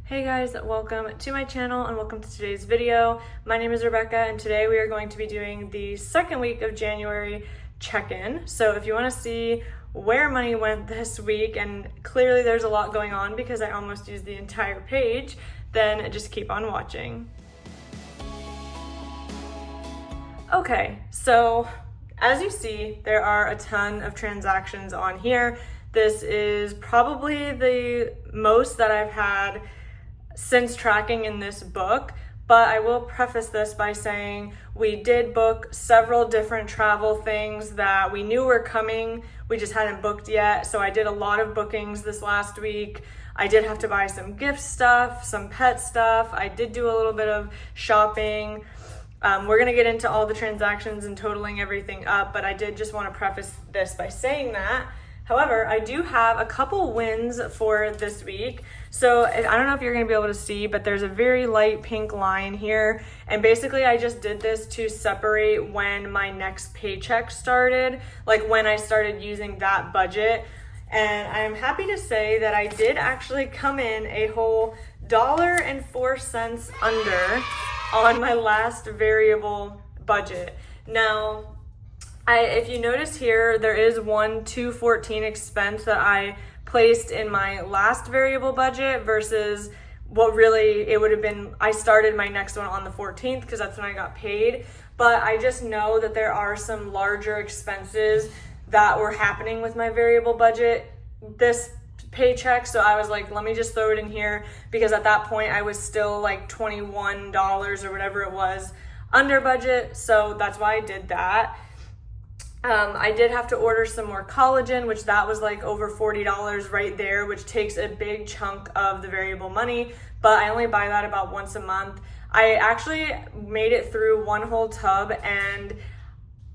Hey guys, welcome to my channel and welcome to today's video. My name is Rebecca and today we are going to be doing the second week of January check-in. So if you want to see where money went this week, and clearly there's a lot going on because I almost used the entire page, then just keep on watching. Okay, so as you see, there are a ton of transactions on here. This is probably the most that I've had since tracking in this book, but I will preface this by saying we did book several different travel things that we knew were coming, we just hadn't booked yet. So I did a lot of bookings this last week. I did have to buy some gift stuff, some pet stuff. I did do a little bit of shopping. We're gonna get into all the transactions and totaling everything up, but I did just want to preface this by saying that. However, I do have a couple wins for this week. So I don't know if you're gonna be able to see, but there's a very light pink line here. And basically I just did this to separate when my next paycheck started, like when I started using that budget. And I'm happy to say that I did actually come in a whole $1.04 under on my last variable budget. Now, if you notice here, there is one $214 expense that I placed in my last variable budget versus what really it would have been. I started my next one on the 14th because that's when I got paid. But I just know that there are some larger expenses that were happening with my variable budget this paycheck. So I was like, let me just throw it in here because at that point I was still like $21 or whatever it was under budget. So that's why I did that. I did have to order some more collagen, which that was like over $40 right there, which takes a big chunk of the variable money, but I only buy that about once a month. I actually made it through one whole tub and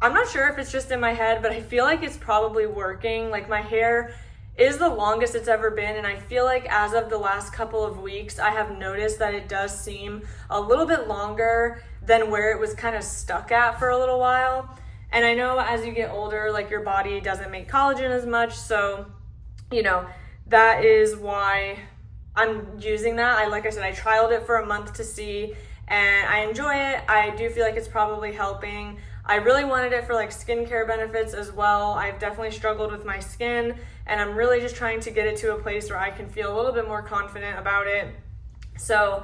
I'm not sure if it's just in my head, but I feel like it's probably working. Like my hair is the longest it's ever been, and I feel like as of the last couple of weeks, I have noticed that it does seem a little bit longer than where it was kind of stuck at for a little while. And I know as you get older, like your body doesn't make collagen as much. So, that is why I'm using that. Like I said, I trialed it for a month to see, and I enjoy it. I do feel like it's probably helping. I really wanted it for like skincare benefits as well. I've definitely struggled with my skin, and I'm really just trying to get it to a place where I can feel a little bit more confident about it. So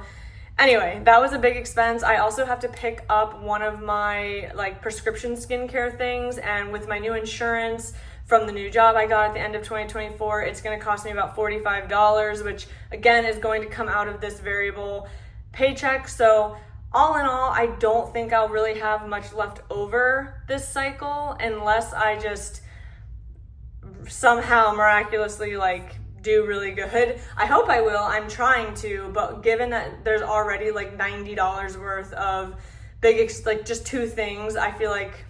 anyway, that was a big expense. I also have to pick up one of my like prescription skincare things, and with my new insurance from the new job I got at the end of 2024, it's going to cost me about $45, which again is going to come out of this variable paycheck. So all in all, I don't think I'll really have much left over this cycle unless I just somehow miraculously do really good. I hope I will. I'm trying to, but given that there's already like $90 worth of just two things, I feel like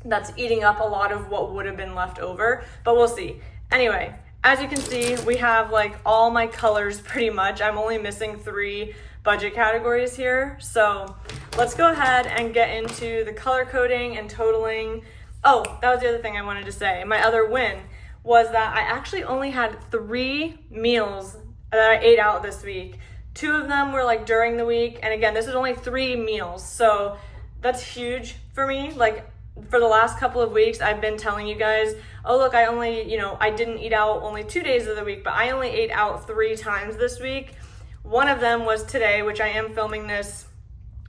that's eating up a lot of what would have been left over, but we'll see. Anyway, as you can see, we have like all my colors pretty much. I'm only missing 3 budget categories here. So let's go ahead and get into the color coding and totaling. Oh, that was the other thing I wanted to say. My other win was that I actually only had 3 meals that I ate out this week. 2 of them were like during the week. And again, this is only 3 meals. So that's huge for me. Like for the last couple of weeks, I've been telling you guys, oh look, I only, I didn't eat out only 2 days of the week, but I only ate out 3 times this week. One of them was today, which I am filming this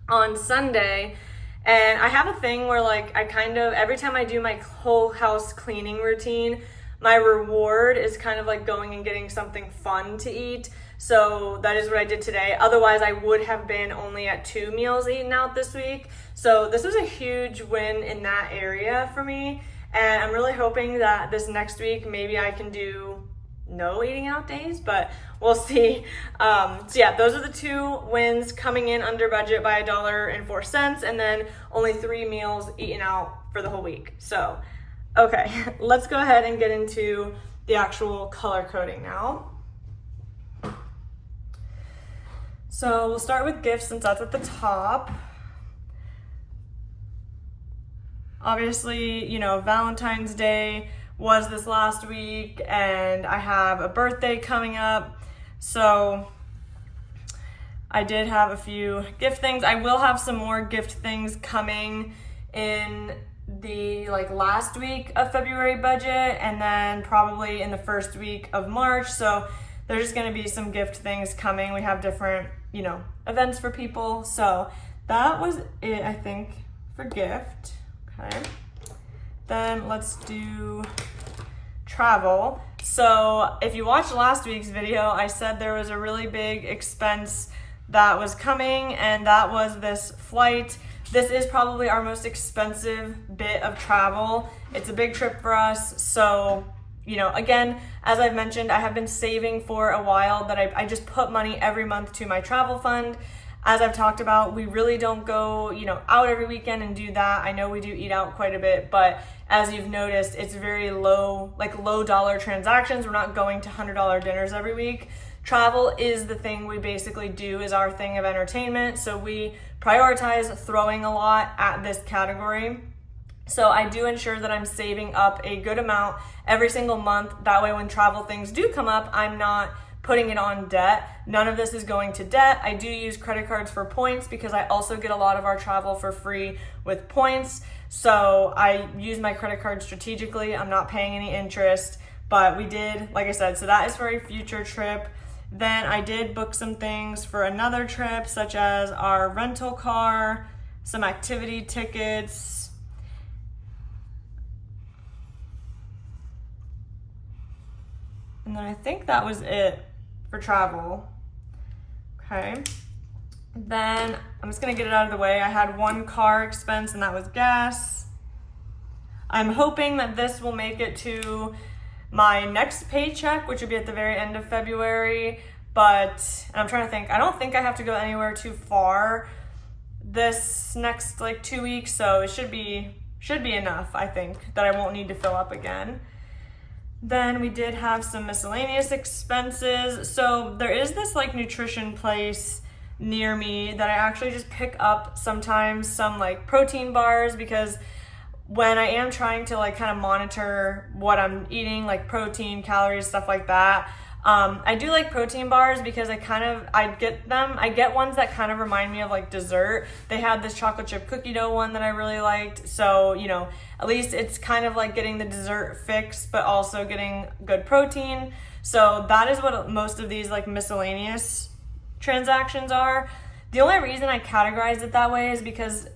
on Sunday. And I have a thing where every time I do my whole house cleaning routine, my reward is kind of like going and getting something fun to eat. So that is what I did today. Otherwise, I would have been only at 2 meals eaten out this week. So this was a huge win in that area for me. And I'm really hoping that this next week, maybe I can do no eating out days, but we'll see. So yeah, those are the 2 wins coming in under budget by $1.04, and then only 3 meals eaten out for the whole week. So, okay, let's go ahead and get into the actual color coding now. So we'll start with gifts since that's at the top. Obviously, Valentine's Day was this last week, and I have a birthday coming up. So I did have a few gift things. I will have some more gift things coming in the last week of February budget, and then probably in the first week of March. So there's just gonna be some gift things coming. We have different, events for people. So that was it, I think, for gift. Okay. Then let's do travel. So if you watched last week's video, I said there was a really big expense that was coming, and that was this flight. This is probably our most expensive bit of travel. It's a big trip for us. So, again, as I've mentioned, I have been saving for a while that I just put money every month to my travel fund. As I've talked about, we really don't go, out every weekend and do that. I know we do eat out quite a bit, but as you've noticed, it's very low dollar transactions. We're not going to $100 dinners every week. Travel is the thing we basically do, is our thing of entertainment. So we prioritize throwing a lot at this category. So I do ensure that I'm saving up a good amount every single month. That way when travel things do come up, I'm not putting it on debt. None of this is going to debt. I do use credit cards for points because I also get a lot of our travel for free with points. So I use my credit card strategically. I'm not paying any interest, but we did, like I said, so that is for a future trip. Then I did book some things for another trip, such as our rental car, some activity tickets, and then I think that was it for travel. Okay. Then I'm just gonna get it out of the way. I had one car expense, and that was gas. I'm hoping that this will make it to my next paycheck, which would be at the very end of February, and I'm trying to think, I don't think I have to go anywhere too far this next 2 weeks, so it should be enough, I think, that I won't need to fill up again. Then we did have some miscellaneous expenses. So there is this nutrition place near me that I actually just pick up sometimes some protein bars, because when I am trying to kind of monitor what I'm eating, protein, calories, stuff like that, I do like protein bars because I get ones that kind of remind me of dessert. They had this chocolate chip cookie dough one that I really liked. So, at least it's kind of getting the dessert fix, but also getting good protein. So that is what most of these miscellaneous transactions are. The only reason I categorize it that way is because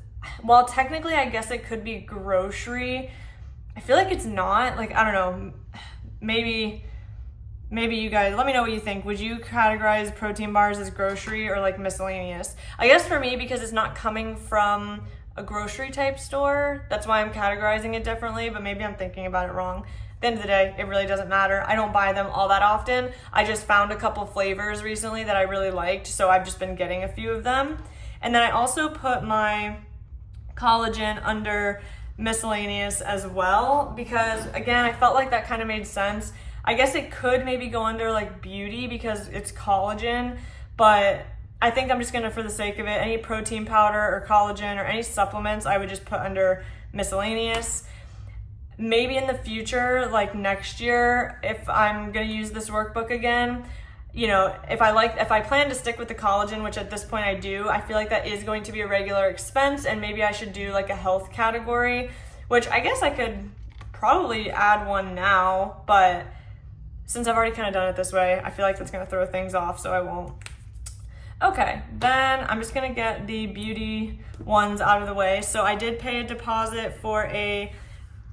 while technically I guess it could be grocery, I feel like it's not. I don't know, maybe you guys, let me know what you think. Would you categorize protein bars as grocery or miscellaneous? I guess for me, because it's not coming from a grocery type store, that's why I'm categorizing it differently, but maybe I'm thinking about it wrong. At the end of the day, it really doesn't matter. I don't buy them all that often. I just found a couple flavors recently that I really liked, so I've just been getting a few of them. And then I also put my collagen under miscellaneous as well, because again, I felt like that kind of made sense. I guess it could maybe go under beauty because it's collagen, but I think I'm just gonna, for the sake of it, any protein powder or collagen or any supplements, I would just put under miscellaneous. Maybe in the future, next year, if I'm gonna use this workbook again, if I plan to stick with the collagen, which at this point I do, I feel like that is going to be a regular expense, and maybe I should do a health category, which I guess I could probably add one now, but since I've already kind of done it this way, I feel like that's gonna throw things off, so I won't. Okay, then I'm just gonna get the beauty ones out of the way. So I did pay a deposit for a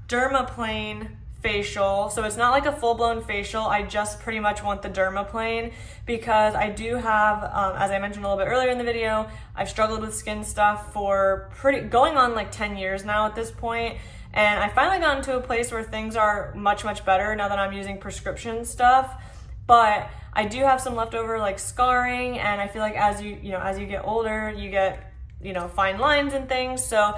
dermaplane facial. So it's not a full-blown facial. I just pretty much want the dermaplane because I do have, as I mentioned a little bit earlier in the video, I've struggled with skin stuff for going on 10 years now at this point. And I finally got into a place where things are much, much better now that I'm using prescription stuff. But I do have some leftover scarring, and I feel like as you get older, you get, fine lines and things. So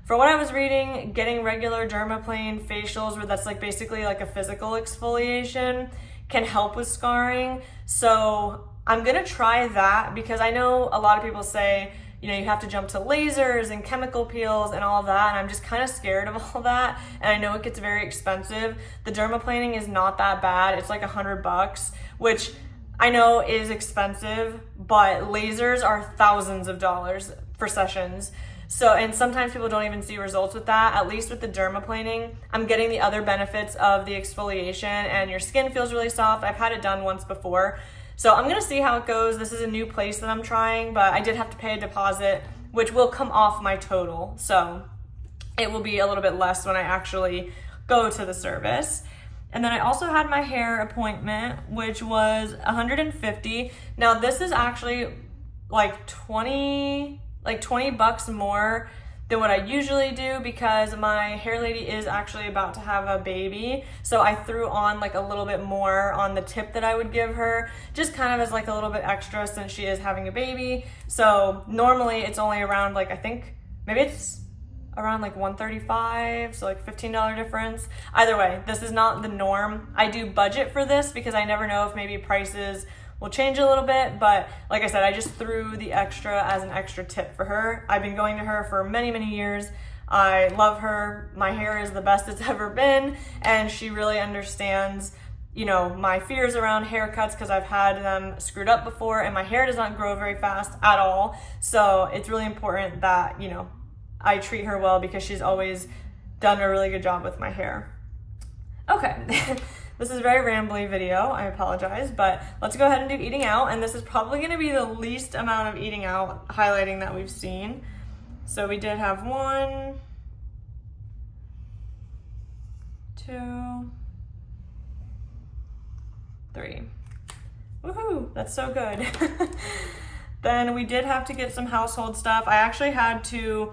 for what I was reading, getting regular dermaplane facials, where that's basically a physical exfoliation, can help with scarring. So I'm gonna try that, because I know a lot of people say, you have to jump to lasers and chemical peels and all of that, and I'm just kind of scared of all that, and I know it gets very expensive. The dermaplaning is not that bad. It's $100, which I know is expensive, but lasers are thousands of dollars for sessions. So, and sometimes people don't even see results with that. At least with the dermaplaning, I'm getting the other benefits of the exfoliation and your skin feels really soft. I've had it done once before. So I'm gonna see how it goes. This is a new place that I'm trying, but I did have to pay a deposit, which will come off my total. So it will be a little bit less when I actually go to the service. And then I also had my hair appointment, which was $150. Now this is actually like 20 bucks more than what I usually do because my hair lady is actually about to have a baby. So I threw on like a little bit more on the tip that I would give her, just kind of as like a little bit extra since she is having a baby. So normally it's only around like, I think maybe it's around like $135, so like $15 difference. Either way, this is not the norm. I do budget for this because I never know if maybe prices will change a little bit, but like I said, I just threw the extra as an extra tip for her. I've been going to her for many, many years. I love her. My hair is the best it's ever been, and she really understands, you know, my fears around haircuts because I've had them screwed up before and my hair does not grow very fast at all. So it's really important that, you know, I treat her well because she's always done a really good job with my hair. Okay, this is a very rambly video, I apologize, but let's go ahead and do eating out, and this is probably gonna be the least amount of eating out highlighting that we've seen. So we did have 1, 2, 3. Woohoo, that's so good. Then we did have to get some household stuff. I actually had to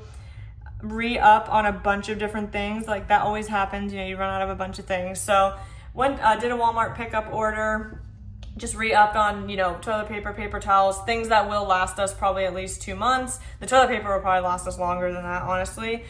re-up on a bunch of different things. Like that always happens, you know, you run out of a bunch of things. So went, did a Walmart pickup order, just re-upped on, you know, toilet paper, paper towels, things that will last us probably at least 2 months. The toilet paper will probably last us longer than that, honestly.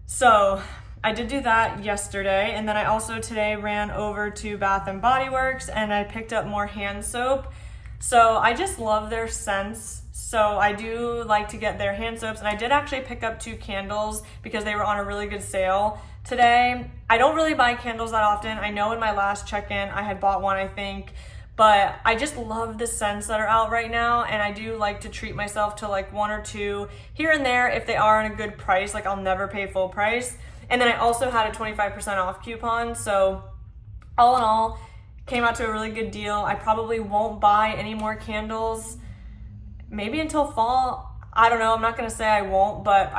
So I did do that yesterday, and then I also today ran over to Bath and Body Works and I picked up more hand soap. So I just love their scents. So I do like to get their hand soaps, and I did actually pick up 2 candles because they were on a really good sale today. I don't really buy candles that often. I know in my last check-in I had bought one, I think, but I just love the scents that are out right now, and I do like to treat myself to like 1 or 2 here and there if they are in a good price. Like I'll never pay full price. And then I also had a 25% off coupon, so all in all, came out to a really good deal. I probably won't buy any more candles maybe until fall. I don't know, I'm not gonna say I won't, but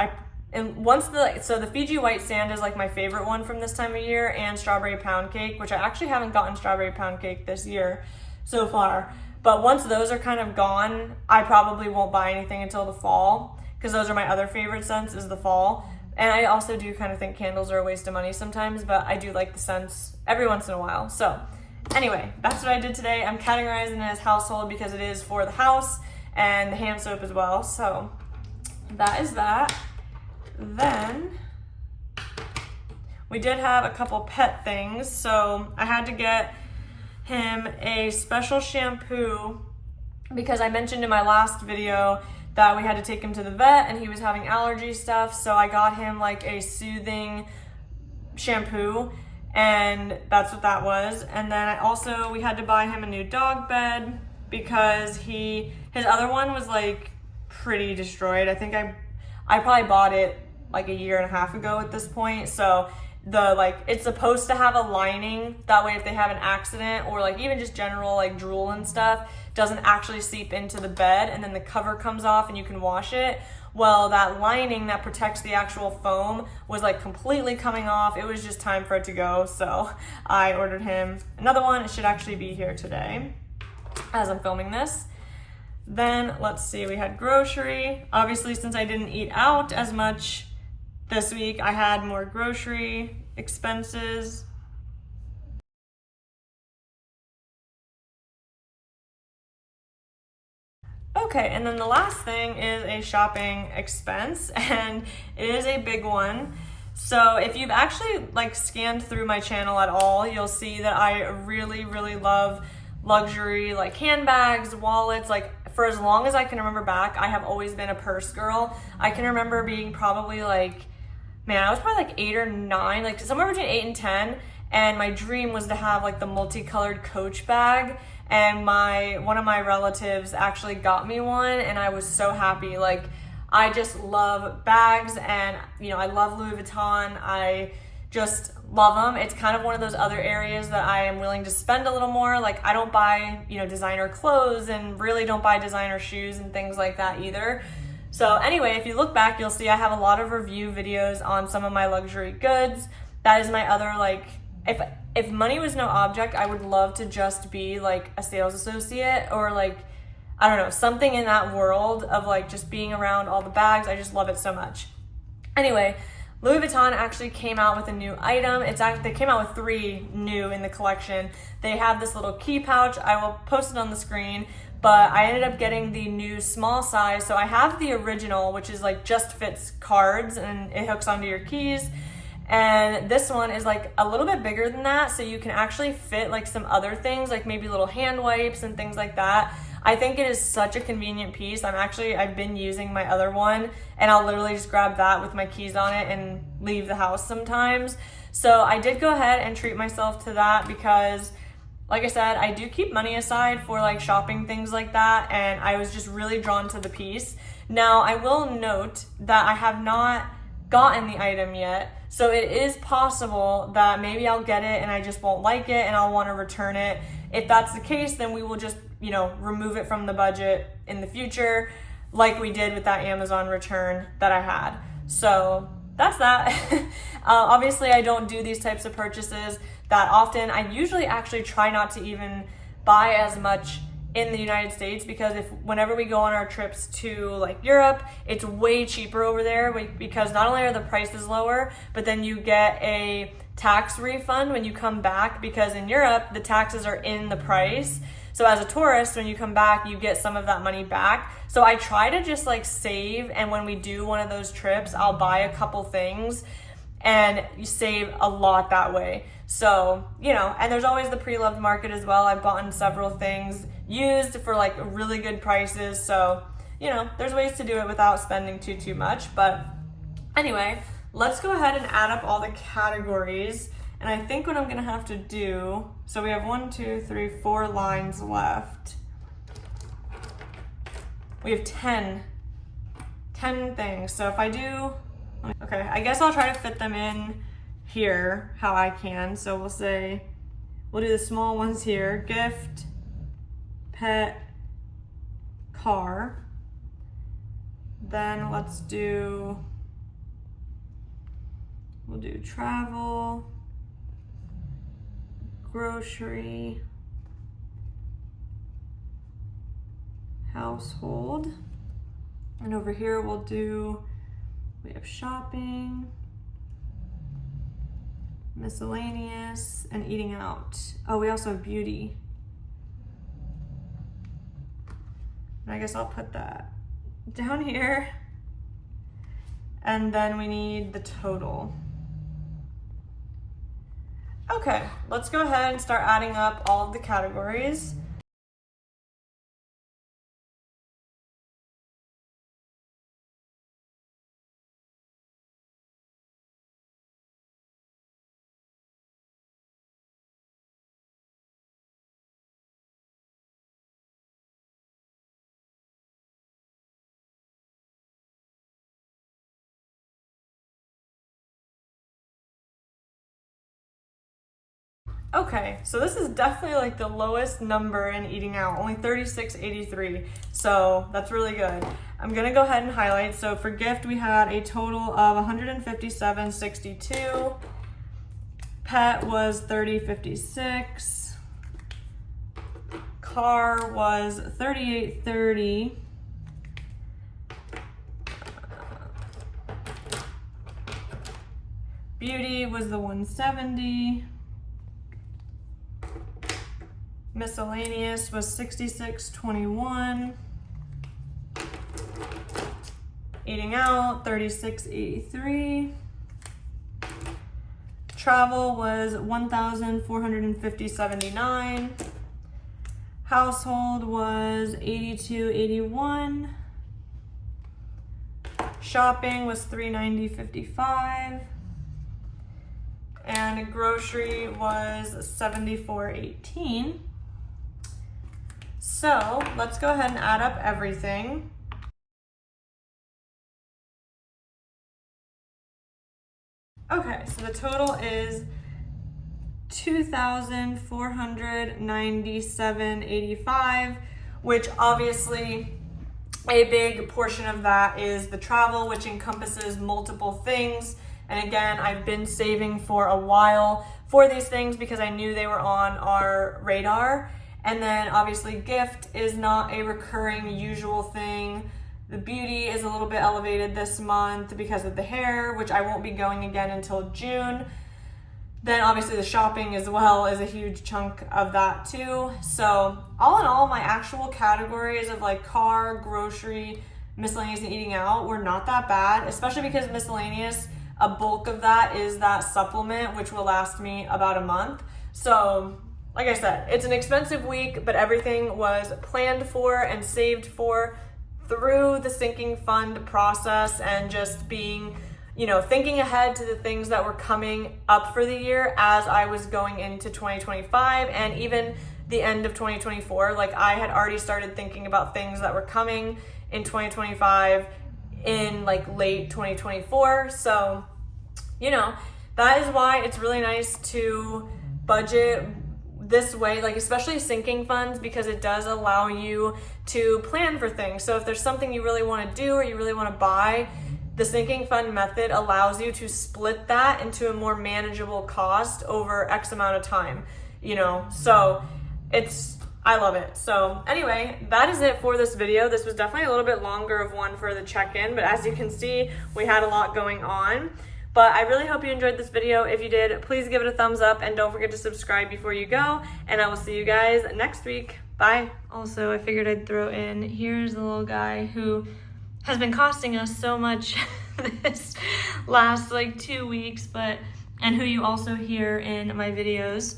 so the Fiji White Sand is like my favorite one from this time of year, and Strawberry Pound Cake, which I actually haven't gotten Strawberry Pound Cake this year so far. But once those are kind of gone, I probably won't buy anything until the fall, because those are my other favorite scents is the fall. And I also do kind of think candles are a waste of money sometimes, but I do like the scents every once in a while. So anyway, that's what I did today. I'm categorizing it as household because it is for the house, and the hand soap as well. So that is that. Then we did have a couple pet things. So I had to get him a special shampoo because I mentioned in my last video that we had to take him to the vet and he was having allergy stuff. So I got him like a soothing shampoo, and that's what that was. And then we had to buy him a new dog bed because his other one was like pretty destroyed. I think I probably bought it like a year and a half ago at this point. So it's supposed to have a lining, that way if they have an accident or like even just general like drool and stuff doesn't actually seep into the bed, and then the cover comes off and you can wash it. Well, that lining that protects the actual foam was like completely coming off. It was just time for it to go. So I ordered him another one. It should actually be here today as I'm filming this. Then let's see, we had grocery. Obviously, since I didn't eat out as much this week, I had more grocery expenses. Okay, and then the last thing is a shopping expense, and it is a big one. So if you've actually like scanned through my channel at all, you'll see that I really, really love luxury like handbags, wallets. Like for as long as I can remember back, I have always been a purse girl. I can remember being probably like, man, I was probably like 8 or 9, like somewhere between 8 and 10. And my dream was to have like the multicolored Coach bag. and one of my relatives actually got me one, and I was so happy. Like, I just love bags, and I love Louis Vuitton. I just love them. It's kind of one of those other areas that I am willing to spend a little more. Like, I don't buy, designer clothes, and really don't buy designer shoes and things like that either. So anyway, if you look back, you'll see I have a lot of review videos on some of my luxury goods. That is my other, like, if money was no object, I would love to just be like a sales associate, or like, I don't know, something in that world of like just being around all the bags. I just love it so much. Anyway, Louis Vuitton actually came out with a new item. They came out with 3 new in the collection. They have this little key pouch. I will post it on the screen, but I ended up getting the new small size. So I have the original, which is like just fits cards and it hooks onto your keys. And this one is like a little bit bigger than that, so you can actually fit like some other things, like maybe little hand wipes and things like that. I think it is such a convenient piece. I've been using my other one, and I'll literally just grab that with my keys on it and leave the house sometimes. So I did go ahead and treat myself to that because, like I said, I do keep money aside for like shopping, things like that, and I was just really drawn to the piece. Now, I will note that I have not gotten the item yet, so it is possible that maybe I'll get it and I just won't like it and I'll want to return it. If that's the case, then we will just remove it from the budget in the future, like we did with that Amazon return that I had. So that's that. Obviously, I don't do these types of purchases that often. I usually actually try not to even buy as much in the United States, because whenever we go on our trips to like Europe, it's way cheaper over there, because not only are the prices lower, but then you get a tax refund when you come back, because in Europe the taxes are in the price. So as a tourist, when you come back, you get some of that money back. So I try to just like save, and when we do one of those trips, I'll buy a couple things, and you save a lot that way. So, and there's always the pre-loved market as well. I've bought several things used for like really good prices. So, there's ways to do it without spending too much. But anyway, let's go ahead and add up all the categories. And I think what I'm gonna have to do, so we have 4 lines left. We have 10 things. So if I do, okay, I guess I'll try to fit them in here how I can. So we'll do the small ones here: gift, pet, car. Then we'll do travel, grocery, household. And over here we have shopping, miscellaneous, and eating out. Oh, we also have beauty. And I guess I'll put that down here. And then we need the total. Okay, let's go ahead and start adding up all of the categories. Okay, so this is definitely like the lowest number in eating out, only $36.83. So that's really good. I'm gonna go ahead and highlight. So for gift, we had a total of $157.62. Pet was $30.56. Car was $38.30. Beauty was the $170. Miscellaneous was $66.21. Eating out, $36.83. Travel was $1,450.79. Household was $82.81. Shopping was $390.55. And grocery was $74.18. So let's go ahead and add up everything. Okay, so the total is $2,497.85, which obviously a big portion of that is the travel, which encompasses multiple things. And again, I've been saving for a while for these things because I knew they were on our radar. And then obviously gift is not a recurring usual thing. The beauty is a little bit elevated this month because of the hair, which I won't be going again until June. Then obviously the shopping as well is a huge chunk of that too. So all in all, my actual categories of like car, grocery, miscellaneous, and eating out were not that bad, especially because miscellaneous, a bulk of that is that supplement, which will last me about a month. So like I said, it's an expensive week, but everything was planned for and saved for through the sinking fund process and just being, thinking ahead to the things that were coming up for the year as I was going into 2025 and even the end of 2024. Like I had already started thinking about things that were coming in 2025 in like late 2024. So, that is why it's really nice to budget this way, like especially sinking funds, because it does allow you to plan for things. So if there's something you really want to do or you really want to buy, the sinking fund method allows you to split that into a more manageable cost over X amount of time, so I love it. So anyway, that is it for this video. This was definitely a little bit longer of one for the check-in, but as you can see, we had a lot going on. But I really hope you enjoyed this video. If you did, please give it a thumbs up and don't forget to subscribe before you go. And I will see you guys next week. Bye. Also, I figured I'd throw in, here's the little guy who has been costing us so much this last like 2 weeks, and who you also hear in my videos.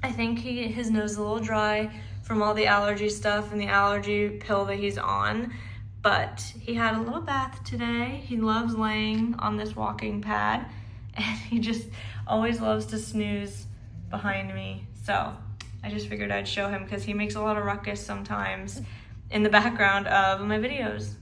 I think his nose is a little dry from all the allergy stuff and the allergy pill that he's on. But he had a little bath today. He loves laying on this walking pad, and he just always loves to snooze behind me. So I just figured I'd show him because he makes a lot of ruckus sometimes in the background of my videos.